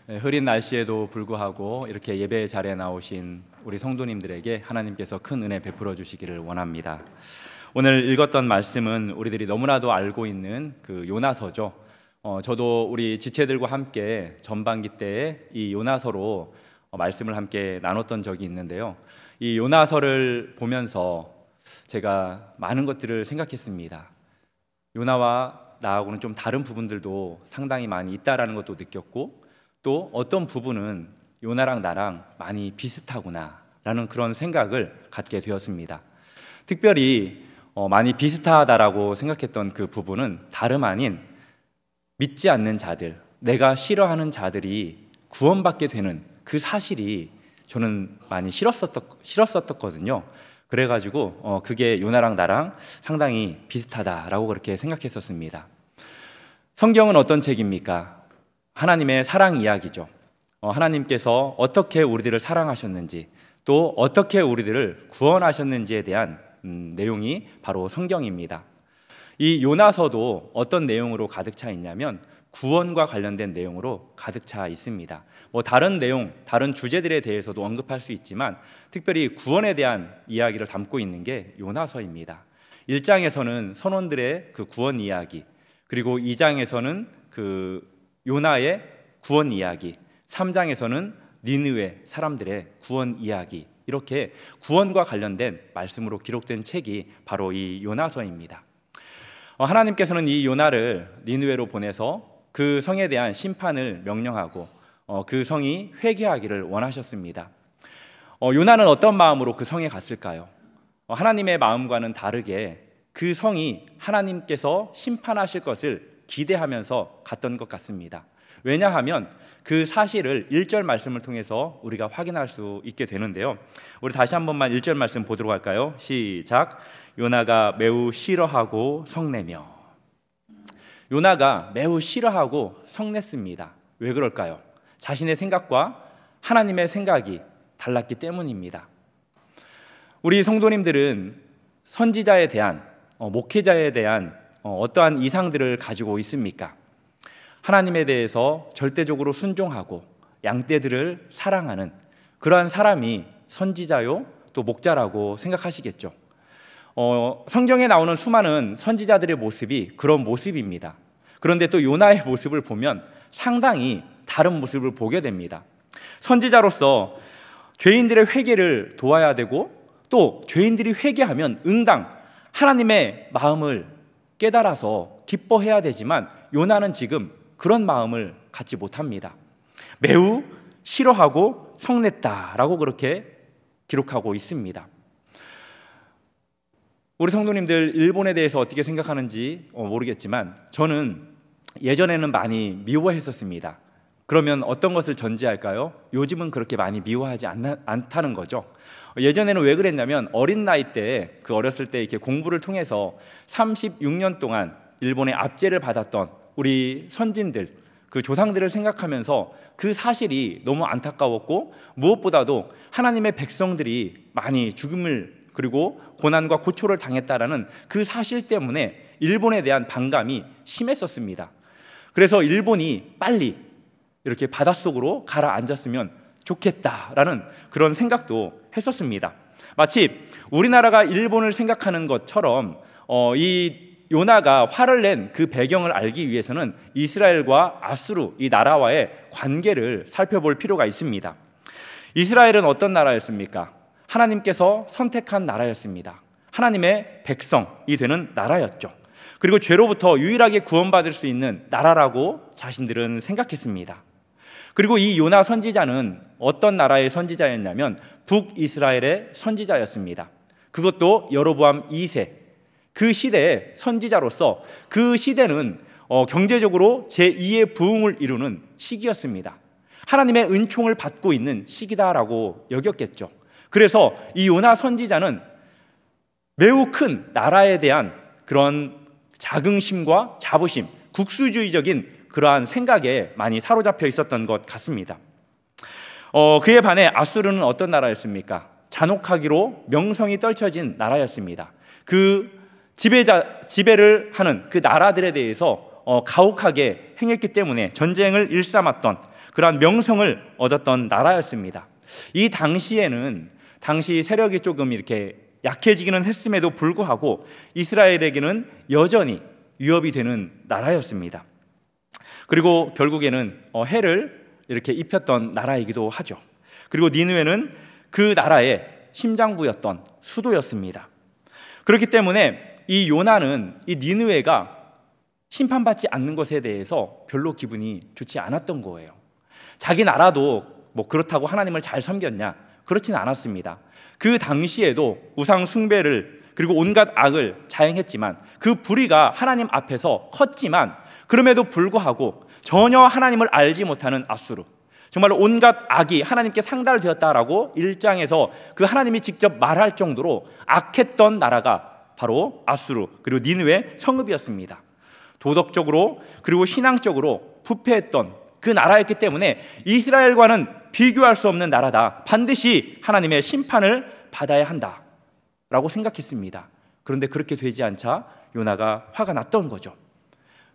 흐린 날씨에도 불구하고 이렇게 예배 자리에 나오신 우리 성도님들에게 하나님께서 큰 은혜 베풀어 주시기를 원합니다. 오늘 읽었던 말씀은 우리들이 너무나도 알고 있는 그 요나서죠. 저도 우리 지체들과 함께 전반기 때에 이 요나서로 말씀을 함께 나눴던 적이 있는데요. 이 요나서를 보면서 제가 많은 것들을 생각했습니다. 요나와 나하고는 좀 다른 부분들도 상당히 많이 있다라는 것도 느꼈고, 또 어떤 부분은 요나랑 나랑 많이 비슷하구나 라는 그런 생각을 갖게 되었습니다. 특별히 많이 비슷하다라고 생각했던 그 부분은 다름 아닌 믿지 않는 자들, 내가 싫어하는 자들이 구원받게 되는 그 사실이 저는 많이 싫었었거든요. 그래가지고 그게 요나랑 나랑 상당히 비슷하다라고 그렇게 생각했었습니다. 성경은 어떤 책입니까? 하나님의 사랑 이야기죠. 하나님께서 어떻게 우리들을 사랑하셨는지, 또 어떻게 우리들을 구원하셨는지에 대한 내용이 바로 성경입니다. 이 요나서도 어떤 내용으로 가득 차 있냐면 구원과 관련된 내용으로 가득 차 있습니다. 다른 내용, 다른 주제들에 대해서도 언급할 수 있지만 특별히 구원에 대한 이야기를 담고 있는 게 요나서입니다. 1장에서는 선원들의 그 구원 이야기, 그리고 2장에서는 그 요나의 구원 이야기, 3장에서는 니느웨 사람들의 구원 이야기, 이렇게 구원과 관련된 말씀으로 기록된 책이 바로 이 요나서입니다. 하나님께서는 이 요나를 니느웨로 보내서 그 성에 대한 심판을 명령하고 그 성이 회개하기를 원하셨습니다. 요나는 어떤 마음으로 그 성에 갔을까요? 하나님의 마음과는 다르게 그 성이 하나님께서 심판하실 것을 기대하면서 갔던 것 같습니다. 왜냐하면 그 사실을 1절 말씀을 통해서 우리가 확인할 수 있게 되는데요. 우리 다시 한 번만 1절 말씀 보도록 할까요? 시작. 요나가 매우 싫어하고 성내며. 요나가 매우 싫어하고 성냈습니다. 왜 그럴까요? 자신의 생각과 하나님의 생각이 달랐기 때문입니다. 우리 성도님들은 선지자에 대한, 목회자에 대한 어떠한 이상들을 가지고 있습니까? 하나님에 대해서 절대적으로 순종하고 양떼들을 사랑하는 그러한 사람이 선지자요, 또 목자라고 생각하시겠죠. 성경에 나오는 수많은 선지자들의 모습이 그런 모습입니다. 그런데 또 요나의 모습을 보면 상당히 다른 모습을 보게 됩니다. 선지자로서 죄인들의 회개를 도와야 되고, 또 죄인들이 회개하면 응당 하나님의 마음을 깨달아서 기뻐해야 되지만 요나는 지금 그런 마음을 갖지 못합니다. 매우 싫어하고 성냈다라고 그렇게 기록하고 있습니다. 우리 성도님들 일본에 대해서 어떻게 생각하는지 모르겠지만 저는 예전에는 많이 미워했었습니다. 그러면 어떤 것을 전제할까요? 요즘은 그렇게 많이 미워하지 않다는 거죠. 예전에는 왜 그랬냐면 어린 나이 때, 그 어렸을 때 이렇게 공부를 통해서 36년 동안 일본의 압제를 받았던 우리 선진들, 그 조상들을 생각하면서 그 사실이 너무 안타까웠고, 무엇보다도 하나님의 백성들이 많이 죽음을, 그리고 고난과 고초를 당했다라는 그 사실 때문에 일본에 대한 반감이 심했었습니다. 그래서 일본이 빨리 이렇게 바닷속으로 가라앉았으면 좋겠다라는 그런 생각도 했었습니다. 마치 우리나라가 일본을 생각하는 것처럼 이 요나가 화를 낸 그 배경을 알기 위해서는 이스라엘과 아수르, 이 나라와의 관계를 살펴볼 필요가 있습니다. 이스라엘은 어떤 나라였습니까? 하나님께서 선택한 나라였습니다. 하나님의 백성이 되는 나라였죠. 그리고 죄로부터 유일하게 구원받을 수 있는 나라라고 자신들은 생각했습니다. 그리고 이 요나 선지자는 어떤 나라의 선지자였냐면 북이스라엘의 선지자였습니다. 그것도 여로보암 2세, 그 시대의 선지자로서 그 시대는 경제적으로 제2의 부흥을 이루는 시기였습니다. 하나님의 은총을 받고 있는 시기다라고 여겼겠죠. 그래서 이 요나 선지자는 매우 큰 나라에 대한 그런 자긍심과 자부심, 국수주의적인 그러한 생각에 많이 사로잡혀 있었던 것 같습니다. 그에 반해 아수르는 어떤 나라였습니까? 잔혹하기로 명성이 떨쳐진 나라였습니다. 그 지배를 하는 그 나라들에 대해서 가혹하게 행했기 때문에 전쟁을 일삼았던 그러한 명성을 얻었던 나라였습니다. 이 당시에는 당시 세력이 조금 이렇게 약해지기는 했음에도 불구하고 이스라엘에게는 여전히 위협이 되는 나라였습니다. 그리고 결국에는 해를 이렇게 입혔던 나라이기도 하죠. 그리고 니느웨는 그 나라의 심장부였던 수도였습니다. 그렇기 때문에 이 요나는 이 니느웨가 심판받지 않는 것에 대해서 별로 기분이 좋지 않았던 거예요. 자기 나라도 뭐 그렇다고 하나님을 잘 섬겼냐? 그렇지는 않았습니다. 그 당시에도 우상 숭배를 그리고 온갖 악을 자행했지만 그 불의가 하나님 앞에서 컸지만 그럼에도 불구하고 전혀 하나님을 알지 못하는 아수르, 정말로 온갖 악이 하나님께 상달되었다라고 1장에서 그 하나님이 직접 말할 정도로 악했던 나라가 바로 아수르 그리고 니느웨 성읍이었습니다. 도덕적으로 그리고 신앙적으로 부패했던 그 나라였기 때문에 이스라엘과는 비교할 수 없는 나라다, 반드시 하나님의 심판을 받아야 한다라고 생각했습니다. 그런데 그렇게 되지 않자 요나가 화가 났던 거죠.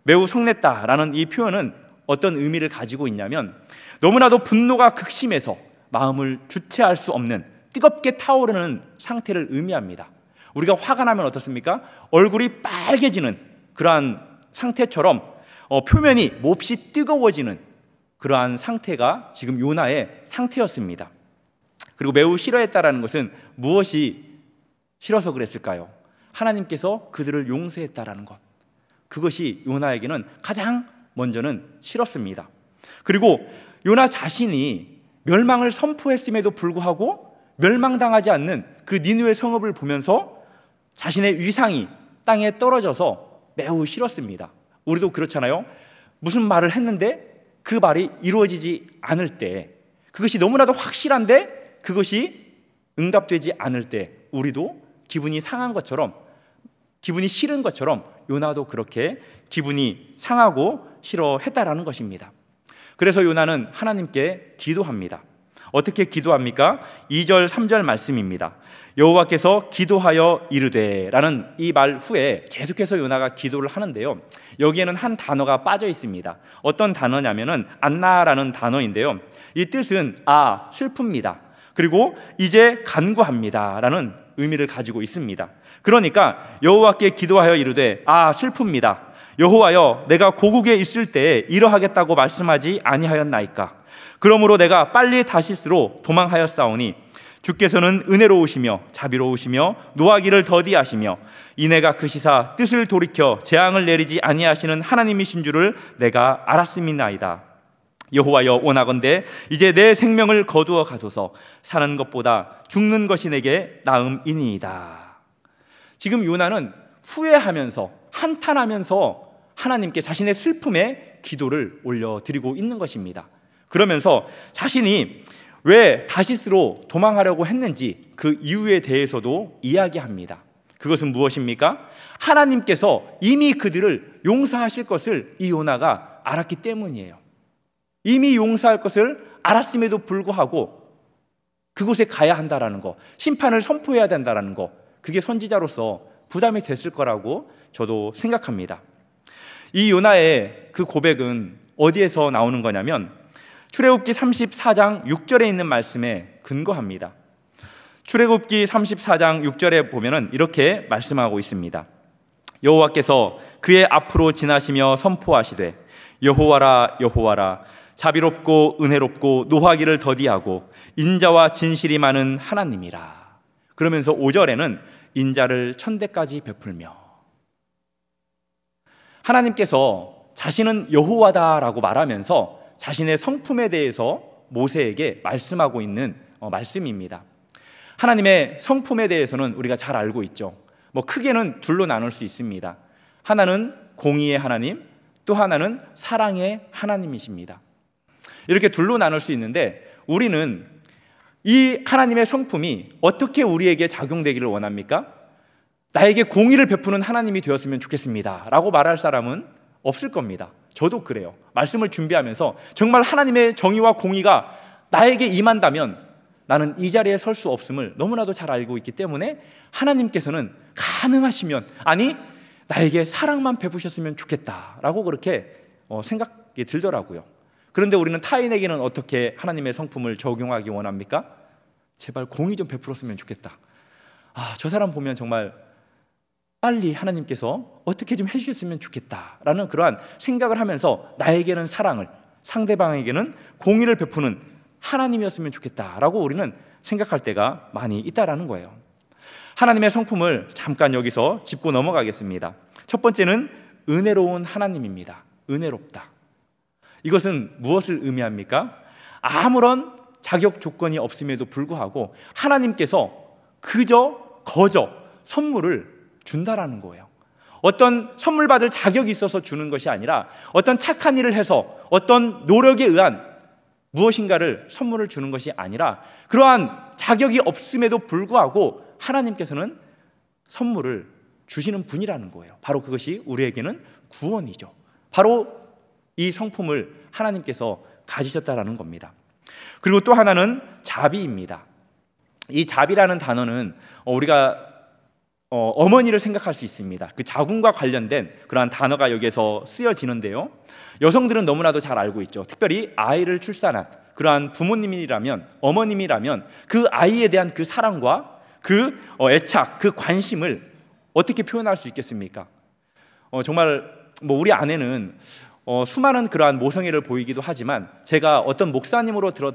매우 성냈다라는 이 표현은 어떤 의미를 가지고 있냐면 너무나도 분노가 극심해서 마음을 주체할 수 없는 뜨겁게 타오르는 상태를 의미합니다. 우리가 화가 나면 어떻습니까? 얼굴이 빨개지는 그러한 상태처럼 표면이 몹시 뜨거워지는 그러한 상태가 지금 요나의 상태였습니다. 그리고 매우 싫어했다라는 것은 무엇이 싫어서 그랬을까요? 하나님께서 그들을 용서했다라는 것, 그것이 요나에게는 가장 먼저는 싫었습니다. 그리고 요나 자신이 멸망을 선포했음에도 불구하고 멸망당하지 않는 그 니느웨 성읍을 보면서 자신의 위상이 땅에 떨어져서 매우 싫었습니다. 우리도 그렇잖아요. 무슨 말을 했는데 그 말이 이루어지지 않을 때, 그것이 너무나도 확실한데 그것이 응답되지 않을 때 우리도 기분이 상한 것처럼, 기분이 싫은 것처럼 요나도 그렇게 기분이 상하고 싫어했다라는 것입니다. 그래서 요나는 하나님께 기도합니다. 어떻게 기도합니까? 2절 3절 말씀입니다. 여호와께서 기도하여 이르되 라는 이 말 후에 계속해서 요나가 기도를 하는데요, 여기에는 한 단어가 빠져 있습니다. 어떤 단어냐면은 안나라는 단어인데요, 이 뜻은 슬픕니다, 그리고 이제 간구합니다 라는 의미를 가지고 있습니다. 그러니까 여호와께 기도하여 이르되 슬픕니다. 여호와여, 내가 고국에 있을 때에 이러하겠다고 말씀하지 아니하였나이까? 그러므로 내가 빨리 다시스로 도망하였사오니 주께서는 은혜로우시며 자비로우시며 노하기를 더디하시며 이내가 크시사 뜻을 돌이켜 재앙을 내리지 아니하시는 하나님이신 줄을 내가 알았음이나이다. 여호와여, 원하건대 이제 내 생명을 거두어 가소서. 사는 것보다 죽는 것이 내게 나음이니이다. 지금 요나는 후회하면서 한탄하면서 하나님께 자신의 슬픔의 기도를 올려드리고 있는 것입니다. 그러면서 자신이 왜 다시스로 도망하려고 했는지 그 이유에 대해서도 이야기합니다. 그것은 무엇입니까? 하나님께서 이미 그들을 용서하실 것을 이 요나가 알았기 때문이에요. 이미 용서할 것을 알았음에도 불구하고 그곳에 가야 한다라는 거, 심판을 선포해야 된다라는 거, 그게 선지자로서 부담이 됐을 거라고 저도 생각합니다. 이 요나의 그 고백은 어디에서 나오는 거냐면 출애굽기 34장 6절에 있는 말씀에 근거합니다. 출애굽기 34장 6절에 보면은 이렇게 말씀하고 있습니다. 여호와께서 그의 앞으로 지나시며 선포하시되 여호와라 여호와라, 자비롭고 은혜롭고 노하기를 더디하고 인자와 진실이 많은 하나님이라. 그러면서 5절에는 인자를 천대까지 베풀며, 하나님께서 자신은 여호와다라고 말하면서 자신의 성품에 대해서 모세에게 말씀하고 있는 말씀입니다. 하나님의 성품에 대해서는 우리가 잘 알고 있죠. 크게는 둘로 나눌 수 있습니다. 하나는 공의의 하나님, 또 하나는 사랑의 하나님이십니다. 이렇게 둘로 나눌 수 있는데 우리는 이 하나님의 성품이 어떻게 우리에게 작용되기를 원합니까? 나에게 공의를 베푸는 하나님이 되었으면 좋겠습니다 라고 말할 사람은 없을 겁니다. 저도 그래요. 말씀을 준비하면서 정말 하나님의 정의와 공의가 나에게 임한다면 나는 이 자리에 설 수 없음을 너무나도 잘 알고 있기 때문에 하나님께서는 가능하시면, 아니 나에게 사랑만 베푸셨으면 좋겠다라고 그렇게 생각이 들더라고요. 그런데 우리는 타인에게는 어떻게 하나님의 성품을 적용하기 원합니까? 제발 공의 좀 베풀었으면 좋겠다. 저 사람 보면 정말 빨리 하나님께서 어떻게 좀 해주셨으면 좋겠다라는 그러한 생각을 하면서 나에게는 사랑을, 상대방에게는 공의를 베푸는 하나님이었으면 좋겠다라고 우리는 생각할 때가 많이 있다라는 거예요. 하나님의 성품을 잠깐 여기서 짚고 넘어가겠습니다. 첫 번째는 은혜로운 하나님입니다. 은혜롭다. 이것은 무엇을 의미합니까? 아무런 자격 조건이 없음에도 불구하고 하나님께서 거저 선물을 준다라는 거예요. 어떤 선물 받을 자격이 있어서 주는 것이 아니라 어떤 착한 일을 해서 어떤 노력에 의한 무엇인가를 선물을 주는 것이 아니라 그러한 자격이 없음에도 불구하고 하나님께서는 선물을 주시는 분이라는 거예요. 바로 그것이 우리에게는 구원이죠. 바로 이 성품을 하나님께서 가지셨다라는 겁니다. 그리고 또 하나는 자비입니다. 이 자비라는 단어는 우리가 어머니를 생각할 수 있습니다. 그 자궁과 관련된 그러한 단어가 여기에서 쓰여지는데요, 여성들은 너무나도 잘 알고 있죠. 특별히 아이를 출산한 그러한 부모님이라면, 어머님이라면 그 아이에 대한 그 사랑과 그 애착, 그 관심을 어떻게 표현할 수 있겠습니까? 정말 우리 아내는 수많은 그러한 모성애를 보이기도 하지만 제가 어떤 목사님으로부터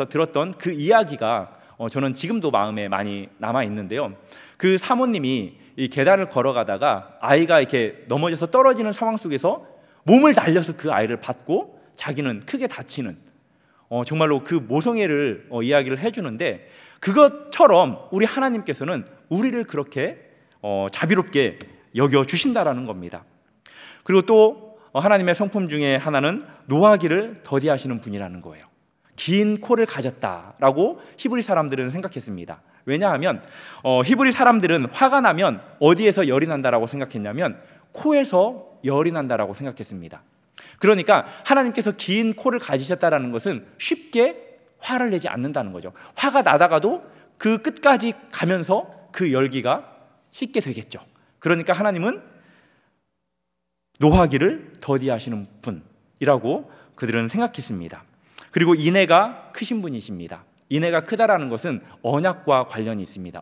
들었던 그 이야기가 저는 지금도 마음에 많이 남아 있는데요. 그 사모님이 이 계단을 걸어가다가 아이가 이렇게 넘어져서 떨어지는 상황 속에서 몸을 날려서 그 아이를 받고 자기는 크게 다치는 정말로 그 모성애를 이야기를 해주는데, 그것처럼 우리 하나님께서는 우리를 그렇게 자비롭게 여겨주신다라는 겁니다. 그리고 또 하나님의 성품 중에 하나는 노하기를 더디하시는 분이라는 거예요. 긴 코를 가졌다라고 히브리 사람들은 생각했습니다. 왜냐하면 히브리 사람들은 화가 나면 어디에서 열이 난다라고 생각했냐면 코에서 열이 난다라고 생각했습니다. 그러니까 하나님께서 긴 코를 가지셨다라는 것은 쉽게 화를 내지 않는다는 거죠. 화가 나다가도 그 끝까지 가면서 그 열기가 식게 되겠죠. 그러니까 하나님은 노하기를 더디하시는 분이라고 그들은 생각했습니다. 그리고 인애가 크신 분이십니다. 인애가 크다라는 것은 언약과 관련이 있습니다.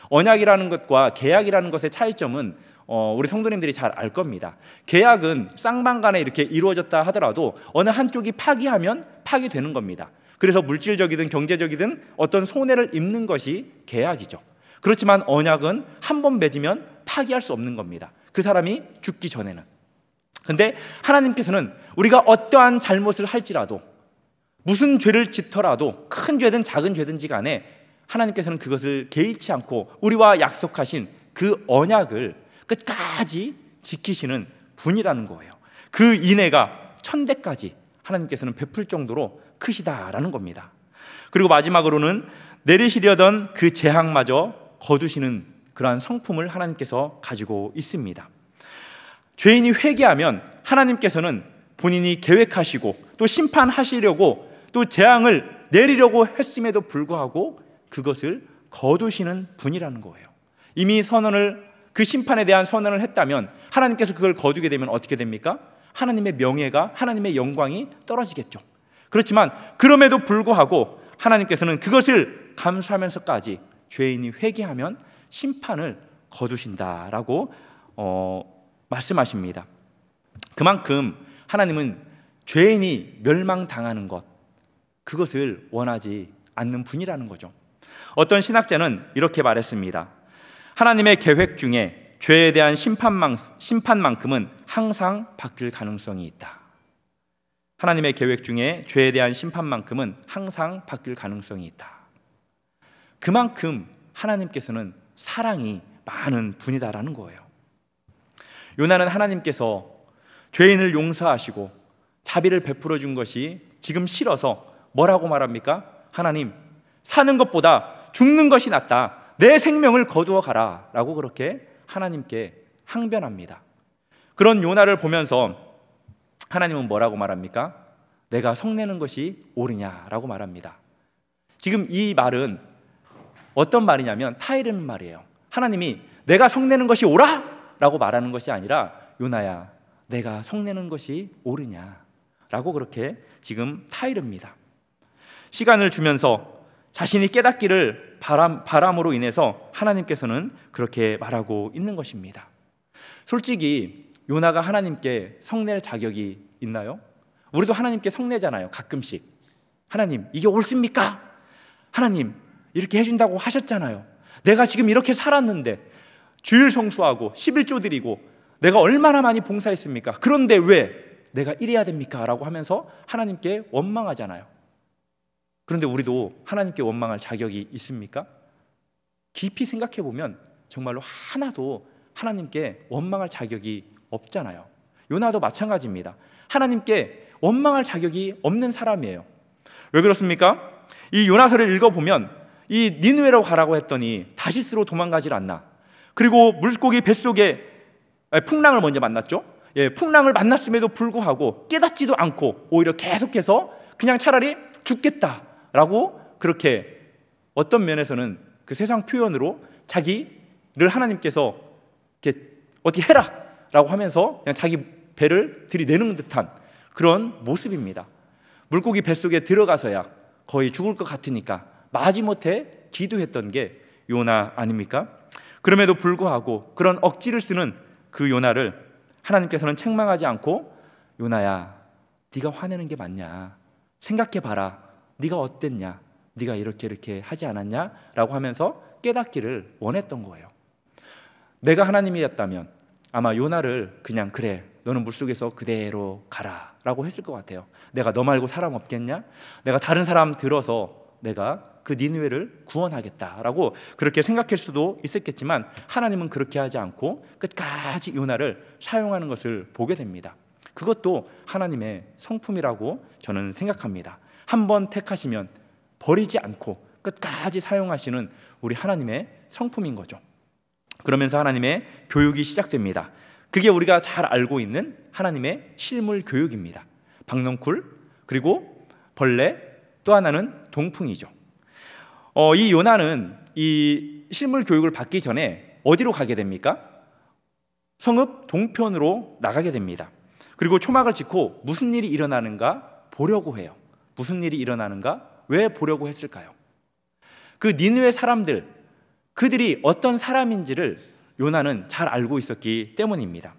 언약이라는 것과 계약이라는 것의 차이점은 우리 성도님들이 잘 알 겁니다. 계약은 쌍방간에 이렇게 이루어졌다 하더라도 어느 한쪽이 파기하면 파기되는 겁니다. 그래서 물질적이든 경제적이든 어떤 손해를 입는 것이 계약이죠. 그렇지만 언약은 한 번 맺으면 파기할 수 없는 겁니다. 그 사람이 죽기 전에는. 근데 하나님께서는 우리가 어떠한 잘못을 할지라도, 무슨 죄를 짓더라도, 큰 죄든 작은 죄든지 간에 하나님께서는 그것을 개의치 않고 우리와 약속하신 그 언약을 끝까지 지키시는 분이라는 거예요. 그 인애가 천대까지 하나님께서는 베풀 정도로 크시다라는 겁니다. 그리고 마지막으로는 내리시려던 그 재앙마저 거두시는 그러한 성품을 하나님께서 가지고 있습니다. 죄인이 회개하면 하나님께서는 본인이 계획하시고 또 심판하시려고 또 재앙을 내리려고 했음에도 불구하고 그것을 거두시는 분이라는 거예요. 이미 그 심판에 대한 선언을 했다면 하나님께서 그걸 거두게 되면 어떻게 됩니까? 하나님의 명예가, 하나님의 영광이 떨어지겠죠. 그렇지만 그럼에도 불구하고 하나님께서는 그것을 감수하면서까지 죄인이 회개하면 심판을 거두신다라고 말씀하십니다. 그만큼 하나님은 죄인이 멸망당하는 것, 그것을 원하지 않는 분이라는 거죠. 어떤 신학자는 이렇게 말했습니다. 하나님의 계획 중에 죄에 대한 심판만큼은 항상 바뀔 가능성이 있다. 하나님의 계획 중에 죄에 대한 심판만큼은 항상 바뀔 가능성이 있다. 그만큼 하나님께서는 사랑이 많은 분이다라는 거예요. 요나는 하나님께서 죄인을 용서하시고 자비를 베풀어 준 것이 지금 싫어서 뭐라고 말합니까? 하나님, 사는 것보다 죽는 것이 낫다. 내 생명을 거두어 가라 라고 그렇게 하나님께 항변합니다. 그런 요나를 보면서 하나님은 뭐라고 말합니까? 내가 성내는 것이 옳으냐라고 말합니다. 지금 이 말은 어떤 말이냐면 타이르는 말이에요. 하나님이 내가 성내는 것이 옳아? 라고 말하는 것이 아니라 요나야, 내가 성내는 것이 옳으냐? 라고 그렇게 지금 타이릅니다. 시간을 주면서 자신이 깨닫기를 바람으로 인해서 하나님께서는 그렇게 말하고 있는 것입니다. 솔직히 요나가 하나님께 성낼 자격이 있나요? 우리도 하나님께 성내잖아요, 가끔씩. 하나님, 이게 옳습니까? 하나님, 이렇게 해준다고 하셨잖아요. 내가 지금 이렇게 살았는데 주일 성수하고 11조 드리고 내가 얼마나 많이 봉사했습니까? 그런데 왜 내가 이래야 됩니까? 라고 하면서 하나님께 원망하잖아요. 그런데 우리도 하나님께 원망할 자격이 있습니까? 깊이 생각해 보면 정말로 하나도 하나님께 원망할 자격이 없잖아요. 요나도 마찬가지입니다. 하나님께 원망할 자격이 없는 사람이에요. 왜 그렇습니까? 이 요나서를 읽어보면 이 니느웨로 가라고 했더니 다시스로 도망가질 않나. 그리고 물고기 뱃속에 풍랑을 먼저 만났죠. 풍랑을 만났음에도 불구하고 깨닫지도 않고 오히려 계속해서 그냥 차라리 죽겠다라고 그렇게 어떤 면에서는 그 세상 표현으로 자기를 하나님께서 이렇게 어떻게 해라 라고 하면서 그냥 자기 배를 들이내는 듯한 그런 모습입니다. 물고기 뱃속에 들어가서야 거의 죽을 것 같으니까 마지못해 기도했던 게 요나 아닙니까? 그럼에도 불구하고 그런 억지를 쓰는 그 요나를 하나님께서는 책망하지 않고 요나야, 네가 화내는 게 맞냐? 생각해봐라. 네가 어땠냐? 네가 이렇게 하지 않았냐? 라고 하면서 깨닫기를 원했던 거예요. 내가 하나님이었다면 아마 요나를 그냥 그래, 너는 물속에서 그대로 가라 라고 했을 것 같아요. 내가 너 말고 사람 없겠냐? 내가 다른 사람 들어서 내가 그 니느웨를 구원하겠다라고 그렇게 생각할 수도 있었겠지만 하나님은 그렇게 하지 않고 끝까지 요나를 사용하는 것을 보게 됩니다. 그것도 하나님의 성품이라고 저는 생각합니다. 한번 택하시면 버리지 않고 끝까지 사용하시는 우리 하나님의 성품인 거죠. 그러면서 하나님의 교육이 시작됩니다. 그게 우리가 잘 알고 있는 하나님의 실물 교육입니다. 박넝쿨, 그리고 벌레, 또 하나는 동풍이죠. 이 요나는 이 실물 교육을 받기 전에 어디로 가게 됩니까? 성읍 동편으로 나가게 됩니다. 그리고 초막을 짓고 무슨 일이 일어나는가 보려고 해요. 무슨 일이 일어나는가? 왜 보려고 했을까요? 그 니느웨 사람들, 그들이 어떤 사람인지를 요나는 잘 알고 있었기 때문입니다.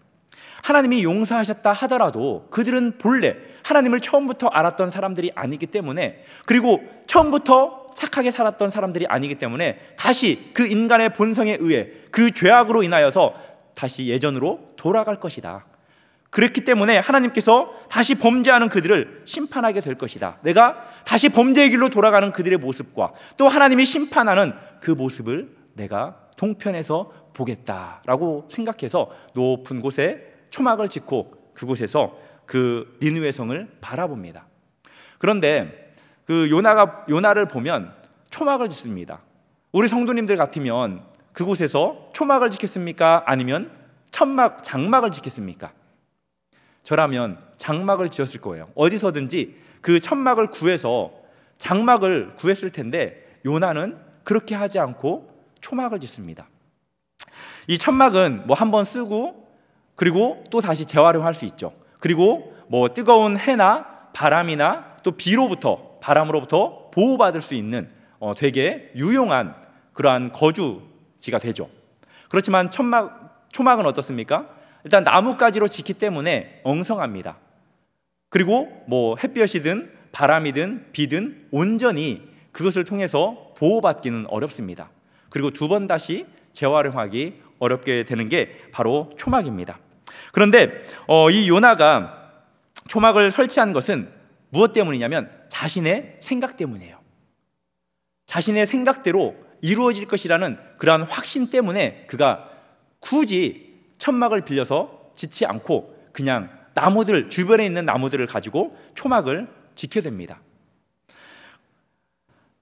하나님이 용서하셨다 하더라도 그들은 본래 하나님을 처음부터 알았던 사람들이 아니기 때문에, 그리고 처음부터 착하게 살았던 사람들이 아니기 때문에 다시 그 인간의 본성에 의해 그 죄악으로 인하여서 다시 예전으로 돌아갈 것이다. 그렇기 때문에 하나님께서 다시 범죄하는 그들을 심판하게 될 것이다. 내가 다시 범죄의 길로 돌아가는 그들의 모습과 또 하나님이 심판하는 그 모습을 내가 동편에서 보겠다라고 생각해서 높은 곳에 초막을 짓고 그곳에서 그 니느웨 성을 바라봅니다. 그런데 그 요나를 보면 초막을 짓습니다. 우리 성도님들 같으면 그곳에서 초막을 짓겠습니까? 아니면 장막을 짓겠습니까? 저라면 장막을 지었을 거예요. 어디서든지 그 천막을 구해서 장막을 구했을 텐데 요나는 그렇게 하지 않고 초막을 짓습니다. 이 천막은 뭐 한번 쓰고 그리고 또 다시 재활용할 수 있죠. 그리고 뭐 뜨거운 해나 바람이나 또 바람으로부터 보호받을 수 있는 되게 유용한 그러한 거주지가 되죠. 그렇지만 초막은 어떻습니까? 일단 나뭇가지로 짓기 때문에 엉성합니다. 그리고 뭐 햇볕이든 바람이든 비든 온전히 그것을 통해서 보호받기는 어렵습니다. 그리고 두 번 다시 재활용하기 어렵게 되는 게 바로 초막입니다. 그런데 이 요나가 초막을 설치한 것은 무엇 때문이냐면 자신의 생각 때문이에요. 자신의 생각대로 이루어질 것이라는 그러한 확신 때문에 그가 굳이 천막을 빌려서 짓지 않고 그냥 주변에 있는 나무들을 가지고 초막을 지켜야 됩니다.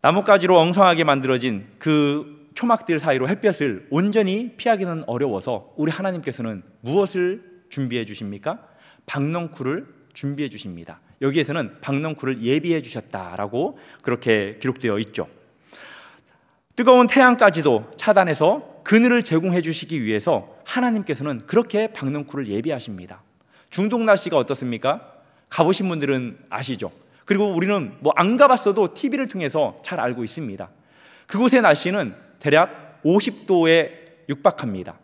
나뭇가지로 엉성하게 만들어진 그 초막들 사이로 햇볕을 온전히 피하기는 어려워서 우리 하나님께서는 무엇을 준비해 주십니까? 박넝쿨을 준비해 주십니다. 여기에서는 박넝쿨을 예비해 주셨다라고 그렇게 기록되어 있죠. 뜨거운 태양까지도 차단해서 그늘을 제공해 주시기 위해서 하나님께서는 그렇게 박넝쿨을 예비하십니다. 중동 날씨가 어떻습니까? 가보신 분들은 아시죠? 그리고 우리는 뭐 안 가봤어도 TV를 통해서 잘 알고 있습니다. 그곳의 날씨는 대략 50도에 육박합니다.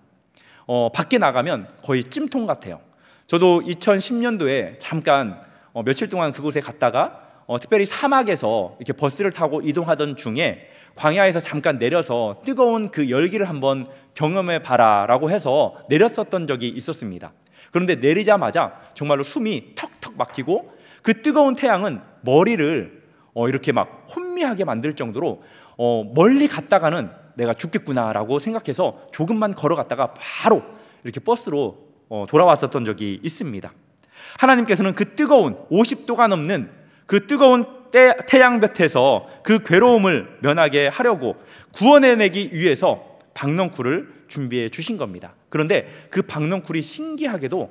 밖에 나가면 거의 찜통 같아요. 저도 2010년도에 잠깐 며칠 동안 그곳에 갔다가 특별히 사막에서 이렇게 버스를 타고 이동하던 중에 광야에서 잠깐 내려서 뜨거운 그 열기를 한번 경험해 봐라라고 해서 내렸었던 적이 있었습니다. 그런데 내리자마자 정말로 숨이 턱턱 막히고 그 뜨거운 태양은 머리를 이렇게 막 혼미하게 만들 정도로 멀리 갔다가는 내가 죽겠구나라고 생각해서 조금만 걸어갔다가 바로 이렇게 버스로 돌아왔었던 적이 있습니다. 하나님께서는 그 뜨거운 50도가 넘는 그 뜨거운 태양볕에서 그 괴로움을 면하게 하려고 구원해내기 위해서 박넝쿨을 준비해 주신 겁니다. 그런데 그 박넝쿨이 신기하게도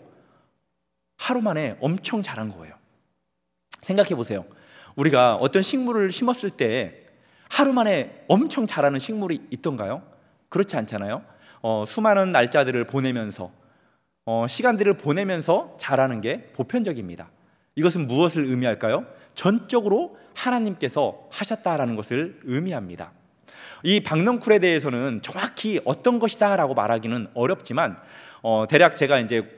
하루 만에 엄청 자란 거예요. 생각해 보세요. 우리가 어떤 식물을 심었을 때 하루 만에 엄청 자라는 식물이 있던가요? 그렇지 않잖아요. 수많은 날짜들을 보내면서 시간들을 보내면서 자라는 게 보편적입니다. 이것은 무엇을 의미할까요? 전적으로 하나님께서 하셨다라는 것을 의미합니다. 이 박넝쿨에 대해서는 정확히 어떤 것이다 라고 말하기는 어렵지만 대략 제가 이제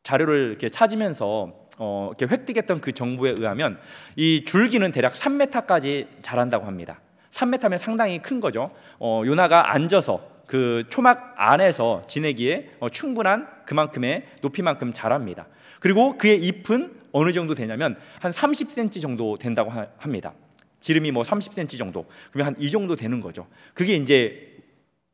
자료를 이렇게 찾으면서 이렇게 획득했던 그 정보에 의하면 이 줄기는 대략 3m까지 자란다고 합니다. 3m면 상당히 큰 거죠. 요나가 앉아서 그 초막 안에서 지내기에 충분한 그만큼의 높이만큼 자랍니다. 그리고 그의 잎은 어느 정도 되냐면 한 30cm 정도 된다고 합니다. 지름이 뭐 30cm 정도, 그러면 한 이 정도 되는 거죠. 그게 이제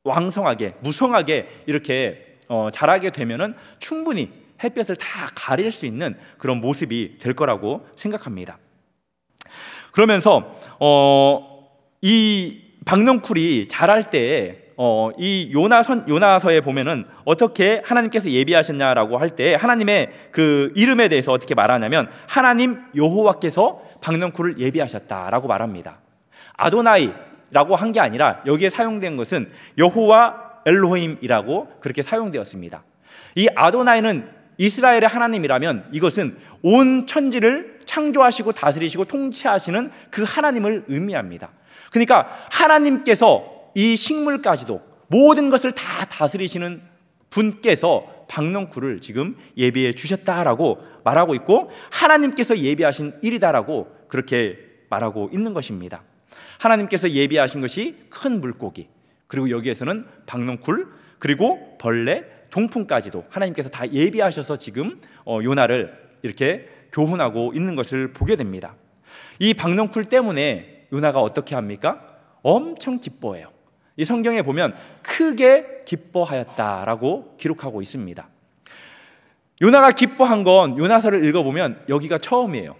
왕성하게 무성하게 이렇게 자라게 되면은 충분히 햇볕을 다 가릴 수 있는 그런 모습이 될 거라고 생각합니다. 그러면서 이 박넝쿨이 자랄 때 이 요나서에 보면은 어떻게 하나님께서 예비하셨냐라고 할 때 하나님의 그 이름에 대해서 어떻게 말하냐면 하나님 여호와께서 박넝쿨을 예비하셨다라고 말합니다. 아도나이라고 한 게 아니라 여기에 사용된 것은 여호와 엘로힘이라고 그렇게 사용되었습니다. 이 아도나이는 이스라엘의 하나님이라면 이것은 온 천지를 창조하시고 다스리시고 통치하시는 그 하나님을 의미합니다. 그러니까 하나님께서 이 식물까지도 모든 것을 다 다스리시는 분께서 박넝쿨을 지금 예비해 주셨다라고 말하고 있고 하나님께서 예비하신 일이다라고 그렇게 말하고 있는 것입니다. 하나님께서 예비하신 것이 큰 물고기, 그리고 여기에서는 박넝쿨, 그리고 벌레, 동풍까지도 하나님께서 다 예비하셔서 지금 요나를 이렇게 교훈하고 있는 것을 보게 됩니다. 이 박넝쿨 때문에 요나가 어떻게 합니까? 엄청 기뻐해요. 이 성경에 보면 크게 기뻐하였다라고 기록하고 있습니다. 요나가 기뻐한 건 요나서를 읽어보면 여기가 처음이에요.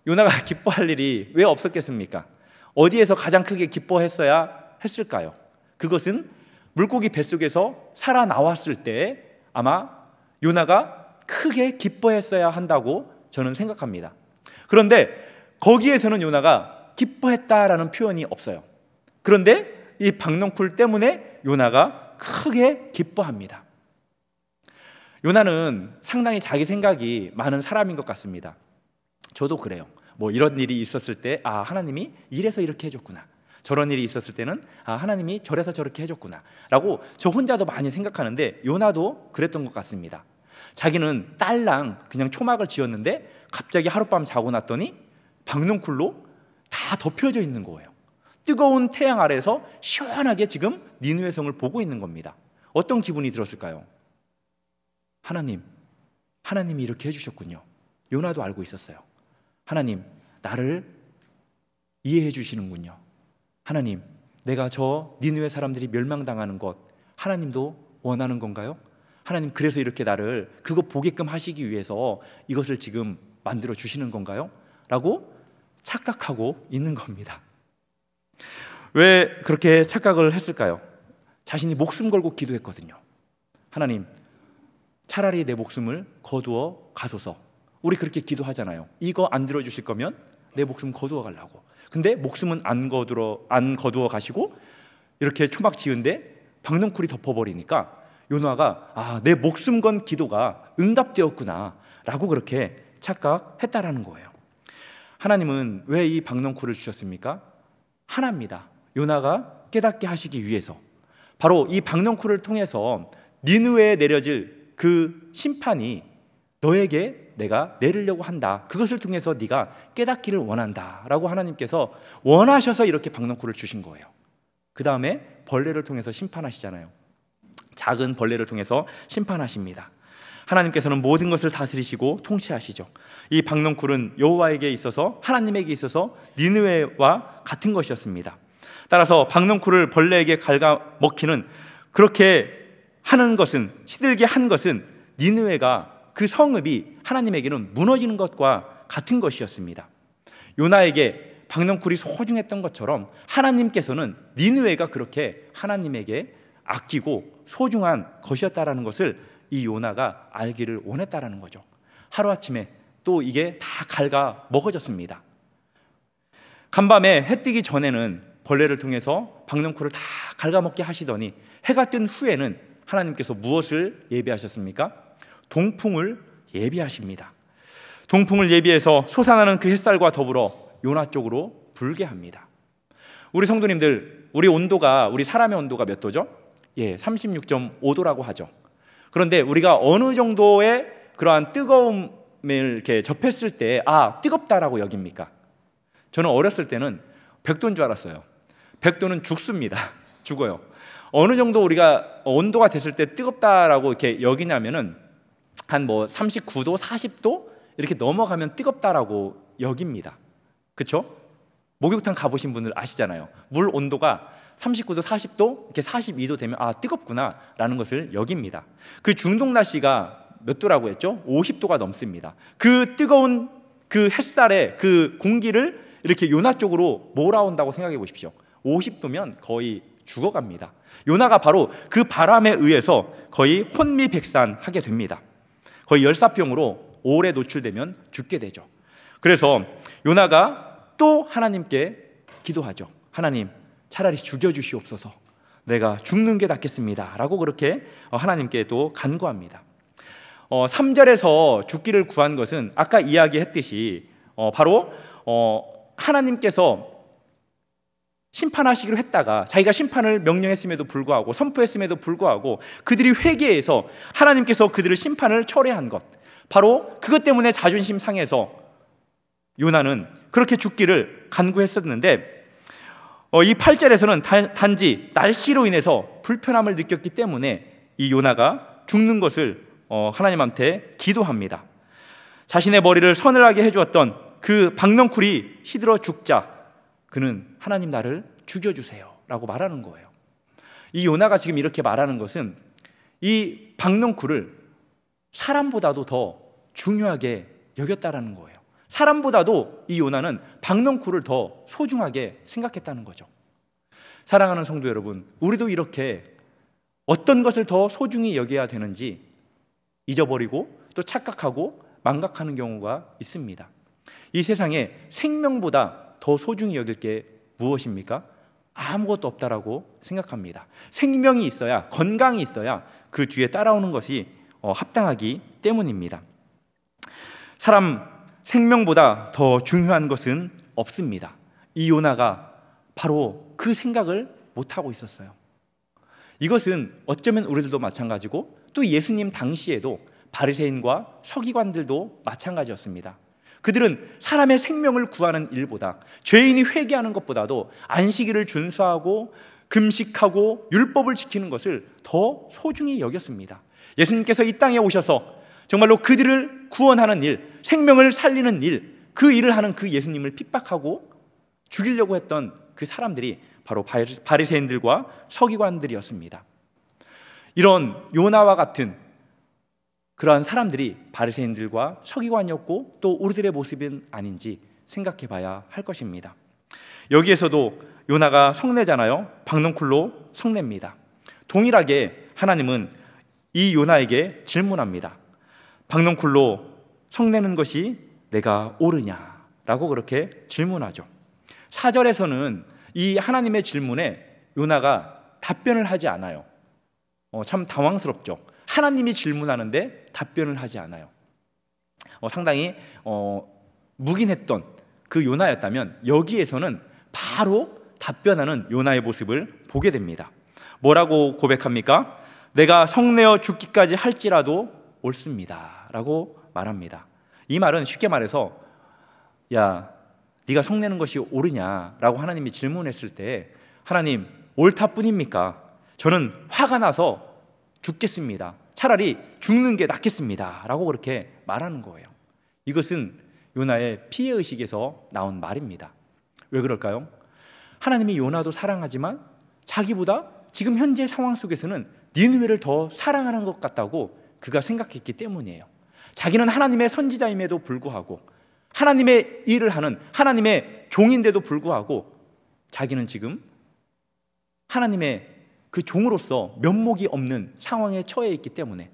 요나가 기뻐할 일이 왜 없었겠습니까? 어디에서 가장 크게 기뻐했어야 했을까요? 그것은 물고기 뱃속에서 살아나왔을 때 아마 요나가 크게 기뻐했어야 한다고 저는 생각합니다. 그런데 거기에서는 요나가 기뻐했다라는 표현이 없어요. 그런데 이 박넝쿨 때문에 요나가 크게 기뻐합니다. 요나는 상당히 자기 생각이 많은 사람인 것 같습니다. 저도 그래요. 뭐 이런 일이 있었을 때 하나님이 이래서 이렇게 해줬구나, 저런 일이 있었을 때는 하나님이 저래서 저렇게 해줬구나 라고 저 혼자도 많이 생각하는데 요나도 그랬던 것 같습니다. 자기는 딸랑 그냥 초막을 지었는데 갑자기 하룻밤 자고 났더니 박넝쿨로 다 덮여져 있는 거예요. 뜨거운 태양 아래에서 시원하게 지금 니느웨 성을 보고 있는 겁니다. 어떤 기분이 들었을까요? 하나님이 이렇게 해주셨군요. 요나도 알고 있었어요. 하나님, 나를 이해해 주시는군요. 하나님, 내가 저 니느웨 사람들이 멸망당하는 것 하나님도 원하는 건가요? 하나님, 그래서 이렇게 나를 그거 보게끔 하시기 위해서 이것을 지금 만들어 주시는 건가요? 라고 착각하고 있는 겁니다. 왜 그렇게 착각을 했을까요? 자신이 목숨 걸고 기도했거든요. 하나님, 차라리 내 목숨을 거두어 가소서. 우리 그렇게 기도하잖아요. 이거 안 들어주실 거면 내 목숨 거두어 가려고. 근데 목숨은 안 거두어 가시고 이렇게 초막 지은데 박넝쿨이 덮어버리니까 요나가 내 목숨 건 기도가 응답되었구나 라고 그렇게 착각했다라는 거예요. 하나님은 왜 이 박넝쿨을 주셨습니까? 하나입니다. 요나가 깨닫게 하시기 위해서. 바로 이 박넝쿨을 통해서 니느웨에 내려질 그 심판이 너에게 내가 내리려고 한다. 그것을 통해서 네가 깨닫기를 원한다 라고 하나님께서 원하셔서 이렇게 박넝쿨을 주신 거예요. 그 다음에 벌레를 통해서 심판하시잖아요. 작은 벌레를 통해서 심판하십니다. 하나님께서는 모든 것을 다스리시고 통치하시죠. 이 박넝쿨은 여호와에게 있어서, 하나님에게 있어서 니느웨와 같은 것이었습니다. 따라서 박넝쿨을 벌레에게 갉아먹히는, 그렇게 하는 것은, 시들게 한 것은 니느웨가, 그 성읍이 하나님에게는 무너지는 것과 같은 것이었습니다. 요나에게 박넝쿨이 소중했던 것처럼 하나님께서는 니느웨가 그렇게 하나님에게 아끼고 소중한 것이었다라는 것을 이 요나가 알기를 원했다라는 거죠. 하루아침에 또 이게 다 갉아 먹어졌습니다. 간밤에 해 뜨기 전에는 벌레를 통해서 박넝쿨을 다 갉아먹게 하시더니 해가 뜬 후에는 하나님께서 무엇을 예비하셨습니까? 동풍을 예비하십니다. 동풍을 예비해서 솟아나는 그 햇살과 더불어 요나 쪽으로 불게 합니다. 우리 성도님들, 우리 온도가, 우리 사람의 온도가 몇 도죠? 36.5도라고 하죠. 그런데 우리가 어느 정도의 그러한 뜨거움을 이렇게 접했을 때 뜨겁다라고 여깁니까? 저는 어렸을 때는 100도인 줄 알았어요. 100도는 죽습니다. 죽어요. 어느 정도 우리가 온도가 됐을 때 뜨겁다라고 이렇게 여기냐면은 한 39도, 40도 이렇게 넘어가면 뜨겁다라고 여깁니다. 그렇죠? 목욕탕 가보신 분들 아시잖아요. 물 온도가 39도, 40도, 이렇게 42도 되면 뜨겁구나라는 것을 여깁니다. 그 중동 날씨가 몇 도라고 했죠? 50도가 넘습니다. 그 뜨거운 그 햇살에 그 공기를 이렇게 요나 쪽으로 몰아온다고 생각해 보십시오. 50도면 거의 죽어갑니다. 요나가 바로 그 바람에 의해서 거의 혼미백산하게 됩니다. 거의 열사병으로 오래 노출되면 죽게 되죠. 그래서 요나가 또 하나님께 기도하죠. 하나님, 차라리 죽여주시옵소서. 내가 죽는 게 낫겠습니다 라고 그렇게 하나님께 또 간구합니다. 3절에서 죽기를 구한 것은 아까 이야기했듯이 바로 하나님께서 심판하시기로 했다가 자기가 심판을 명령했음에도 불구하고, 선포했음에도 불구하고 그들이 회개해서 하나님께서 그들을 심판을 철회한 것, 바로 그것 때문에 자존심 상해서 요나는 그렇게 죽기를 간구했었는데, 이 8절에서는 단지 날씨로 인해서 불편함을 느꼈기 때문에 이 요나가 죽는 것을 하나님한테 기도합니다. 자신의 머리를 서늘하게 해주었던 그 박넝쿨이 시들어 죽자 그는 하나님, 나를 죽여주세요 라고 말하는 거예요. 이 요나가 지금 이렇게 말하는 것은 이 박넝쿨을 사람보다도 더 중요하게 여겼다라는 거예요. 사람보다도 이 요나는 박넝쿨을 더 소중하게 생각했다는 거죠. 사랑하는 성도 여러분, 우리도 이렇게 어떤 것을 더 소중히 여겨야 되는지 잊어버리고 또 착각하고 망각하는 경우가 있습니다. 이 세상에 생명보다 더 소중히 여길 게 무엇입니까? 아무것도 없다라고 생각합니다. 생명이 있어야, 건강이 있어야 그 뒤에 따라오는 것이 합당하기 때문입니다. 사람 생명보다 더 중요한 것은 없습니다. 이 요나가 바로 그 생각을 못하고 있었어요. 이것은 어쩌면 우리들도 마찬가지고 또 예수님 당시에도 바리새인과 서기관들도 마찬가지였습니다. 그들은 사람의 생명을 구하는 일보다, 죄인이 회개하는 것보다도 안식일을 준수하고 금식하고 율법을 지키는 것을 더 소중히 여겼습니다. 예수님께서 이 땅에 오셔서 정말로 그들을 구원하는 일, 생명을 살리는 일, 그 일을 하는 그 예수님을 핍박하고 죽이려고 했던 그 사람들이 바로 바리새인들과 서기관들이었습니다. 이런 요나와 같은 그러한 사람들이 바리새인들과 서기관이었고 또 우리들의 모습은 아닌지 생각해 봐야 할 것입니다. 여기에서도 요나가 성내잖아요. 박넝쿨로 성냅니다. 동일하게 하나님은 이 요나에게 질문합니다. 박넝쿨로 성내는 것이 내가 옳으냐라고 그렇게 질문하죠. 4절에서는 이 하나님의 질문에 요나가 답변을 하지 않아요. 참 당황스럽죠. 하나님이 질문하는데 답변을 하지 않아요. 상당히 묵인했던 그 요나였다면 여기에서는 바로 답변하는 요나의 모습을 보게 됩니다. 뭐라고 고백합니까? 내가 성내어 죽기까지 할지라도 옳습니다 라고 말합니다. 이 말은 쉽게 말해서 야, 네가 성내는 것이 옳으냐라고 하나님이 질문했을 때 하나님, 옳다뿐입니까? 저는 화가 나서 죽겠습니다. 차라리 죽는 게 낫겠습니다 라고 그렇게 말하는 거예요. 이것은 요나의 피해의식에서 나온 말입니다. 왜 그럴까요? 하나님이 요나도 사랑하지만 자기보다 지금 현재 상황 속에서는 니느웨를 더 사랑하는 것 같다고 그가 생각했기 때문이에요. 자기는 하나님의 선지자임에도 불구하고 하나님의 일을 하는 하나님의 종인데도 불구하고 자기는 지금 하나님의 그 종으로서 면목이 없는 상황에 처해 있기 때문에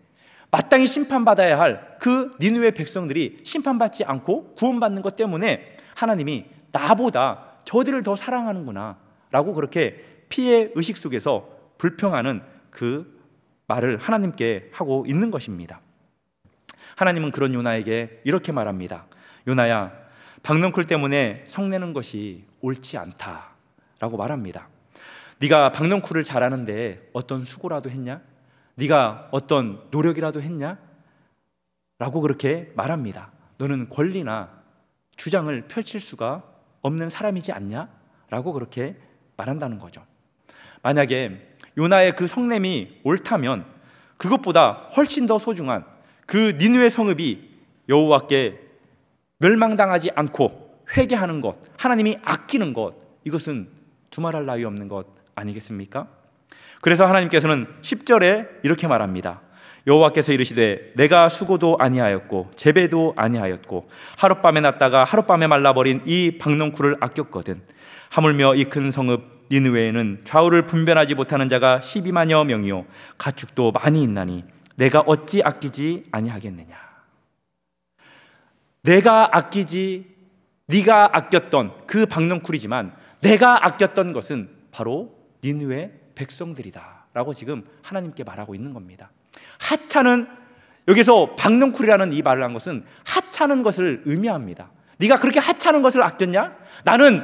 마땅히 심판받아야 할 그 니느웨 백성들이 심판받지 않고 구원받는 것 때문에 하나님이 나보다 저들을 더 사랑하는구나 라고 그렇게 피해 의식 속에서 불평하는 그 말을 하나님께 하고 있는 것입니다. 하나님은 그런 요나에게 이렇게 말합니다. 요나야, 박넝쿨 때문에 성내는 것이 옳지 않다 라고 말합니다. 네가 박넝쿨을 잘하는데 어떤 수고라도 했냐? 네가 어떤 노력이라도 했냐? 라고 그렇게 말합니다. 너는 권리나 주장을 펼칠 수가 없는 사람이지 않냐? 라고 그렇게 말한다는 거죠. 만약에 요나의 그 성냄이 옳다면 그것보다 훨씬 더 소중한 그 니느웨 성읍이 여호와께 멸망당하지 않고 회개하는 것, 하나님이 아끼는 것, 이것은 두말할 나위 없는 것 아니겠습니까? 그래서 하나님께서는 10절에 이렇게 말합니다. 여호와께서 이르시되 내가 수고도 아니하였고 재배도 아니하였고 하룻밤에 났다가 하룻밤에 말라버린 이 박넝쿨을 아꼈거든. 하물며 이 큰 성읍 니느웨에는 좌우를 분별하지 못하는 자가 12만여 명이요 가축도 많이 있나니 내가 어찌 아끼지 아니하겠느냐. 내가 아끼지 네가 아꼈던 그 박넝쿨이지만 내가 아꼈던 것은 바로 니느웨 백성들이다 라고 지금 하나님께 말하고 있는 겁니다. 하찮은, 여기서 박넝쿨이라는 이 말을 한 것은 하찮은 것을 의미합니다. 네가 그렇게 하찮은 것을 아꼈냐? 나는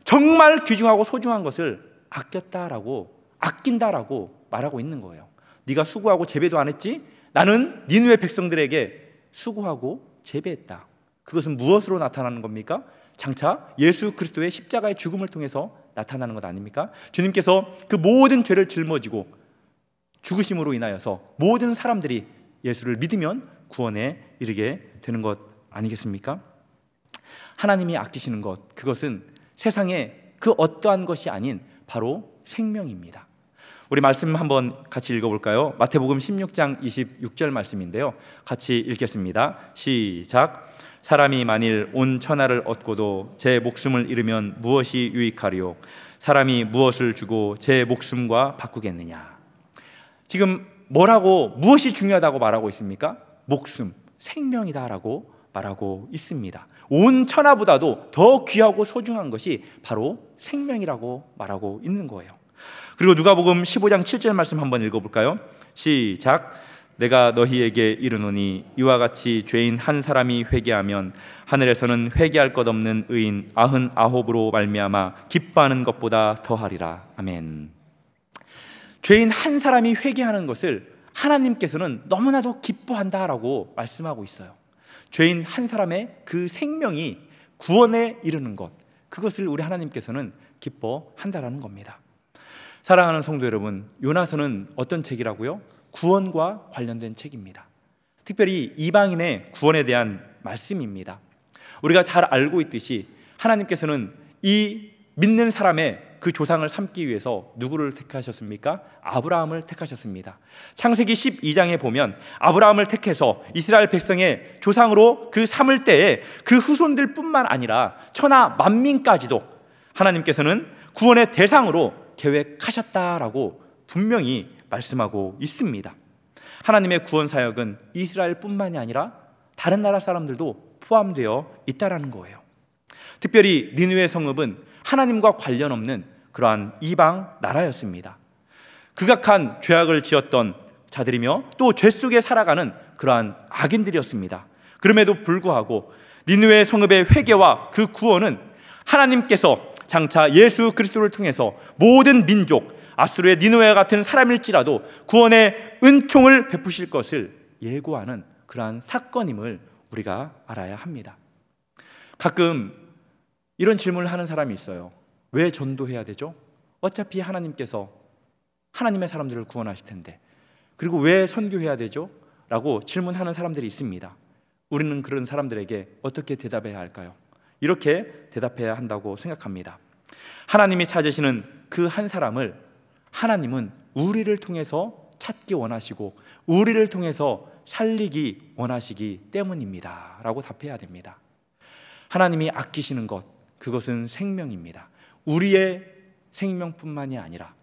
정말 귀중하고 소중한 것을 아꼈다라고, 아낀다라고 말하고 있는 거예요. 네가 수고하고 재배도 안 했지? 나는 니느웨 백성들에게 수고하고 재배했다. 그것은 무엇으로 나타나는 겁니까? 장차 예수 그리스도의 십자가의 죽음을 통해서 나타나는 것 아닙니까? 주님께서 그 모든 죄를 짊어지고 죽으심으로 인하여서 모든 사람들이 예수를 믿으면 구원에 이르게 되는 것 아니겠습니까? 하나님이 아끼시는 것, 그것은 세상에 그 어떠한 것이 아닌 바로 생명입니다. 우리 말씀 한번 같이 읽어볼까요? 마태복음 16장 26절 말씀인데요, 같이 읽겠습니다. 시작. 사람이 만일 온 천하를 얻고도 제 목숨을 잃으면 무엇이 유익하리요? 사람이 무엇을 주고 제 목숨과 바꾸겠느냐? 지금 뭐라고, 무엇이 중요하다고 말하고 있습니까? 목숨, 생명이다라고 말하고 있습니다. 온 천하보다도 더 귀하고 소중한 것이 바로 생명이라고 말하고 있는 거예요. 그리고 누가복음 15장 7절 말씀 한번 읽어볼까요? 시작. 내가 너희에게 이르노니 이와 같이 죄인 한 사람이 회개하면 하늘에서는 회개할 것 없는 의인 99으로 말미암아 기뻐하는 것보다 더하리라. 아멘. 죄인 한 사람이 회개하는 것을 하나님께서는 너무나도 기뻐한다라고 말씀하고 있어요. 죄인 한 사람의 그 생명이 구원에 이르는 것, 그것을 우리 하나님께서는 기뻐한다라는 겁니다. 사랑하는 성도 여러분, 요나서는 어떤 책이라고요? 구원과 관련된 책입니다. 특별히 이방인의 구원에 대한 말씀입니다. 우리가 잘 알고 있듯이 하나님께서는 이 믿는 사람의 그 조상을 삼기 위해서 누구를 택하셨습니까? 아브라함을 택하셨습니다. 창세기 12장에 보면 아브라함을 택해서 이스라엘 백성의 조상으로 그 삼을 때에 그 후손들 뿐만 아니라 천하 만민까지도 하나님께서는 구원의 대상으로 계획하셨다라고 분명히 말씀하고 있습니다. 하나님의 구원 사역은 이스라엘 뿐만이 아니라 다른 나라 사람들도 포함되어 있다라는 거예요. 특별히 니느웨 성읍은 하나님과 관련 없는 그러한 이방 나라였습니다. 극악한 죄악을 지었던 자들이며 또 죄 속에 살아가는 그러한 악인들이었습니다. 그럼에도 불구하고 니느웨 성읍의 회개와 그 구원은 하나님께서 장차 예수 그리스도를 통해서 모든 민족, 아수르의 니느웨와 같은 사람일지라도 구원의 은총을 베푸실 것을 예고하는 그러한 사건임을 우리가 알아야 합니다. 가끔 이런 질문을 하는 사람이 있어요. 왜 전도해야 되죠? 어차피 하나님께서 하나님의 사람들을 구원하실 텐데, 그리고 왜 선교해야 되죠? 라고 질문하는 사람들이 있습니다. 우리는 그런 사람들에게 어떻게 대답해야 할까요? 이렇게 대답해야 한다고 생각합니다. 하나님이 찾으시는 그 한 사람을 하나님은 우리를 통해서 찾기 원하시고 우리를 통해서 살리기 원하시기 때문입니다 라고 답해야 됩니다. 하나님이 아끼시는 것, 그것은 생명입니다. 우리의 생명뿐만이 아니라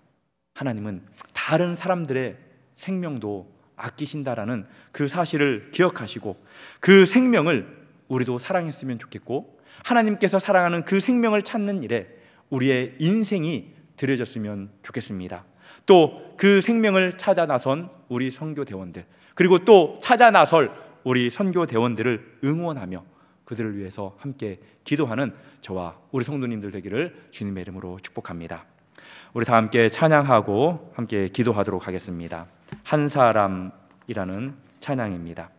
하나님은 다른 사람들의 생명도 아끼신다라는 그 사실을 기억하시고 그 생명을 우리도 사랑했으면 좋겠고, 하나님께서 사랑하는 그 생명을 찾는 일에 우리의 인생이 들여졌으면 좋겠습니다. 또 그 생명을 찾아 나선 우리 선교대원들, 그리고 또 찾아 나설 우리 선교대원들을 응원하며 그들을 위해서 함께 기도하는 저와 우리 성도님들 되기를 주님의 이름으로 축복합니다. 우리 다 함께 찬양하고 함께 기도하도록 하겠습니다. 한 사람이라는 찬양입니다.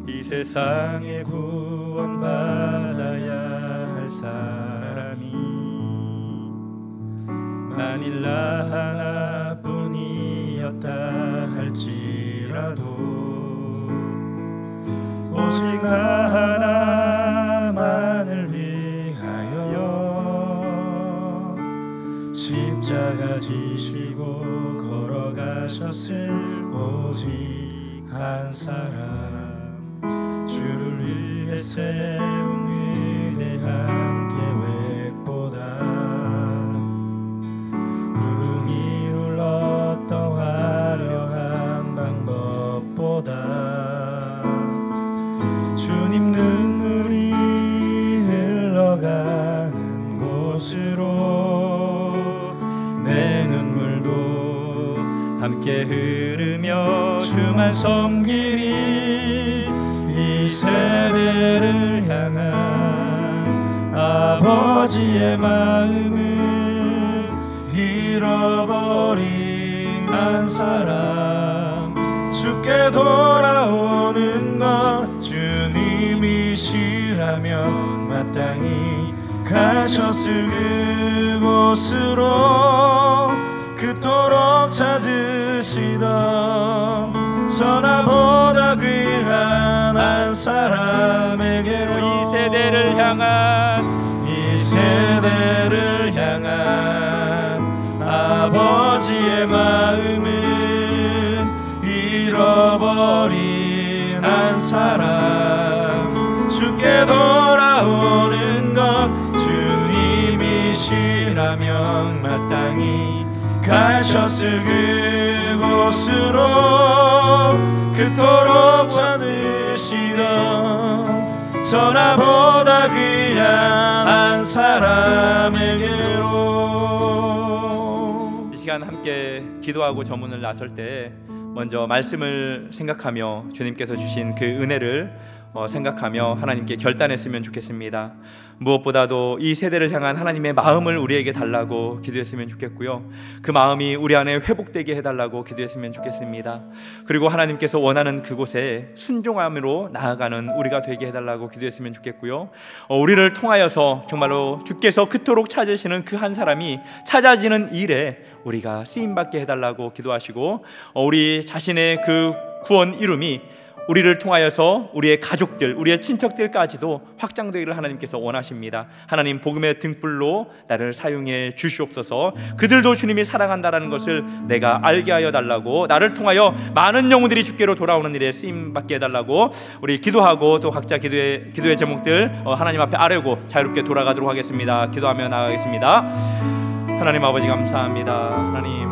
이 세상에 구원받아야 할 사람이 만일 나 하나뿐이었다 할지라도 오직 나 하나만을 위하여 십자가 지시고 걸어가셨을 오직 한 사람, 주를 위해 세운 위대한 계획보다 의의를 어떠하려 한 방법보다 주님 눈물이 흘러가는 곳으로 내 눈물도 함께 흐르며 주만 섬기리. 이 세대를 향한 아버지의 마음을 잃어버린 한 사람, 주께 돌아오는 것 주님이시라면 마땅히 가셨을 그곳으로 그토록 찾으시던 천하보다 귀한 한 사람에게로 이 세대를 향한 아버지의 마음은 잃어버린 한 사람, 주께 돌아오는 것 주님이시라면 마땅히 가셨을 그곳으로 그토록 찾으시던 천하보다 귀한 한 사람에게로. 이 시간 함께 기도하고 저문을 나설 때 먼저 말씀을 생각하며 주님께서 주신 그 은혜를 생각하며 하나님께 결단했으면 좋겠습니다. 무엇보다도 이 세대를 향한 하나님의 마음을 우리에게 달라고 기도했으면 좋겠고요, 그 마음이 우리 안에 회복되게 해달라고 기도했으면 좋겠습니다. 그리고 하나님께서 원하는 그곳에 순종함으로 나아가는 우리가 되게 해달라고 기도했으면 좋겠고요, 우리를 통하여서 정말로 주께서 그토록 찾으시는 그 한 사람이 찾아지는 일에 우리가 쓰임받게 해달라고 기도하시고, 우리 자신의 그 구원 이름이 우리를 통하여서 우리의 가족들, 우리의 친척들까지도 확장되기를 하나님께서 원하십니다. 하나님, 복음의 등불로 나를 사용해 주시옵소서. 그들도 주님이 사랑한다라는 것을 내가 알게 하여 달라고, 나를 통하여 많은 영혼들이 주께로 돌아오는 일에 쓰임받게 해달라고 우리 기도하고 또 각자 기도의 제목들 하나님 앞에 아뢰고 자유롭게 돌아가도록 하겠습니다. 기도하며 나가겠습니다. 하나님 아버지 감사합니다. 하나님,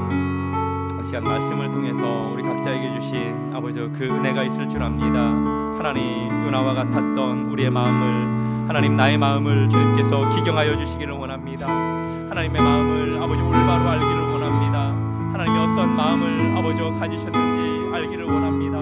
시간 말씀을 통해서 우리 각자에게 주신 아버지 그 은혜가 있을 줄 압니다. 하나님, 요나와 같았던 우리의 마음을, 하나님 나의 마음을 주님께서 기경하여 주시기를 원합니다. 하나님의 마음을 아버지 올바로 알기를 원합니다. 하나님이 어떤 마음을 아버지 가지셨는지 알기를 원합니다.